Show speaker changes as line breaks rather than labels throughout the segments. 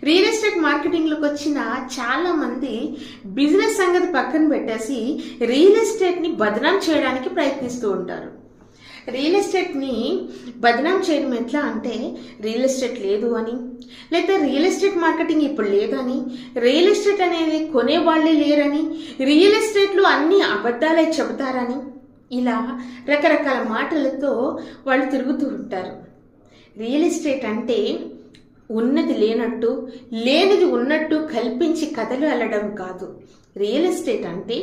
Real estate మార్కెటింగ్లోకి వచ్చిన చాలా మంది బిజినెస్ సంగతి పక్కన పెట్టేసి రియల్ ఎస్టేట్ని బదనాం చేయడానికి ప్రయత్నిస్తూ ఉంటారు. రియల్ ఎస్టేట్ని బదనాం చేయడం ఎట్లా అంటే రియల్ ఎస్టేట్ లేదు అని, లేదా రియల్ ఎస్టేట్ మార్కెటింగ్ ఇప్పుడు లేదని, రియల్ ఎస్టేట్ అనేది కొనేవాళ్ళే లేరని, రియల్ ఎస్టేట్లో అన్ని అబద్ధాలే చెబుతారని, ఇలా రకరకాల మాటలతో వాళ్ళు తిరుగుతూ ఉంటారు. రియల్ ఎస్టేట్ అంటే ఉన్నది లేనట్టు, లేనిది ఉన్నట్టు కల్పించి కథలు అల్లడం కాదు. రియల్ ఎస్టేట్ అంటే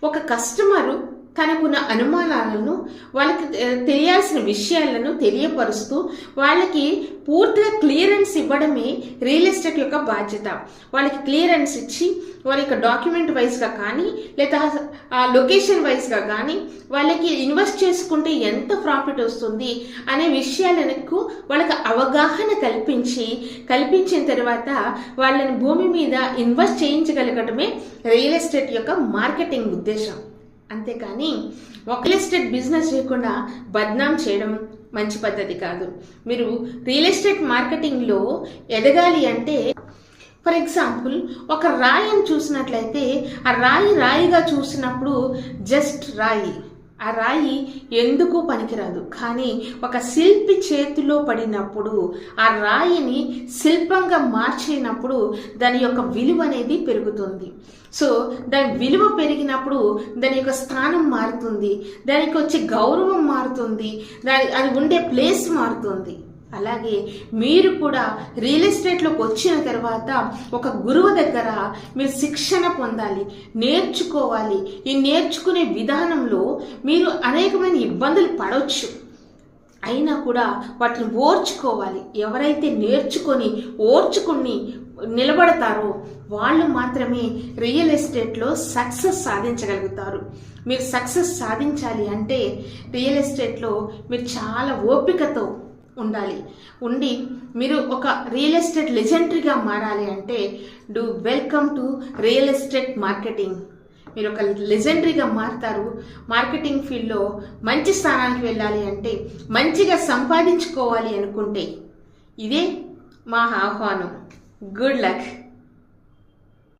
ఒక కస్టమరు తనకున్న అనుమానాలను, వాళ్ళకి తెలియాల్సిన విషయాలను తెలియపరుస్తూ వాళ్ళకి పూర్తిగా క్లియరెన్స్ ఇవ్వడమే రియల్ ఎస్టేట్ యొక్క బాధ్యత. వాళ్ళకి క్లియరెన్స్ ఇచ్చి వాళ్ళ యొక్క డాక్యుమెంట్ వైజ్గా కానీ లేదా లొకేషన్ వైజ్గా కానీ వాళ్ళకి ఇన్వెస్ట్ చేసుకుంటే ఎంత ప్రాఫిట్ వస్తుంది అనే విషయాలకు వాళ్ళకి అవగాహన కల్పించిన తర్వాత వాళ్ళని భూమి మీద ఇన్వెస్ట్ చేయించగలగడమే రియల్ ఎస్టేట్ యొక్క మార్కెటింగ్ ఉద్దేశం. అంతేకాని ఒక రియల్ ఎస్టేట్ బిజినెస్ చేయకుండా బద్నాం చేయడం మంచి పద్ధతి కాదు. మీరు రియల్ ఎస్టేట్ మార్కెటింగ్లో ఎదగాలి అంటే, ఫర్ ఎగ్జాంపుల్ ఒక రాయిని చూసినట్లయితే ఆ రాయిగా చూసినప్పుడు జస్ట్ రాయి, ఆ రాయి ఎందుకు పనికిరాదు. కానీ ఒక శిల్పి చేతిలో పడినప్పుడు, ఆ రాయిని శిల్పంగా మార్చినప్పుడు దాని యొక్క విలువ అనేది పెరుగుతుంది. సో దాని విలువ పెరిగినప్పుడు దాని యొక్క స్థానం మారుతుంది, దానికి వచ్చే గౌరవం మారుతుంది, అది ఉండే ప్లేస్ మారుతుంది. అలాగే మీరు కూడా రియల్ ఎస్టేట్లోకి వచ్చిన తర్వాత ఒక గురువు దగ్గర మీరు శిక్షణ పొందాలి, నేర్చుకోవాలి. ఈ నేర్చుకునే విధానంలో మీరు అనేకమైన ఇబ్బందులు పడవచ్చు, అయినా కూడా వాటిని ఓర్చుకోవాలి. ఎవరైతే ఓర్చుకుని నిలబడతారో వాళ్ళు మాత్రమే రియల్ ఎస్టేట్లో సక్సెస్ సాధించగలుగుతారు. మీరు సక్సెస్ సాధించాలి అంటే రియల్ ఎస్టేట్లో మీరు చాలా ఓపికతో ఉండి మీరు ఒక రియల్ ఎస్టేట్ లెజెండరీగా మారాలి అంటే welcome to real estate marketing. మీరు ఒక లెజెండరీగా మారుతారు. మార్కెటింగ్ ఫీల్డ్లో మంచి స్థానానికి వెళ్ళాలి అంటే, మంచిగా సంపాదించుకోవాలి అనుకుంటే ఇదే మా ఆహ్వానం. Good luck.